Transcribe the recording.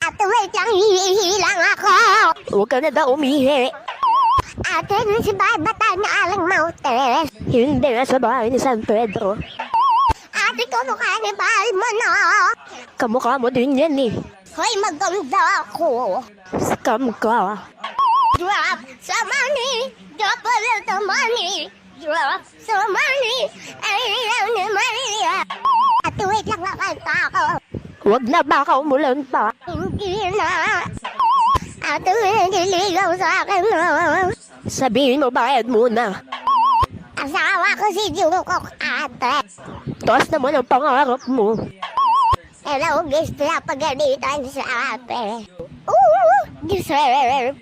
Ate, wait lang, hihihi lang ako. Huwag ka na daw umihi. Ate, si bata na alang mountain. Hindi nga sa bahay ni San Pedro. Ate, kumukha ni bahal mo na. Kamukha mo din yan eh. Hoy, maganda ako. Scam ka. Drop some money, drop a little money. Drop some money, I need money. Ate, wait lang, nakanta ako. Huwag na baka umulan pa. Hindi na. Ate, nililigaw sa akin mo. Sabihin mo bayad muna. Asawa ko si Jungkook, ate. Taas naman ang pangarap mo. Hello, gusto na pagalitan sa ate. Ooh, deserve.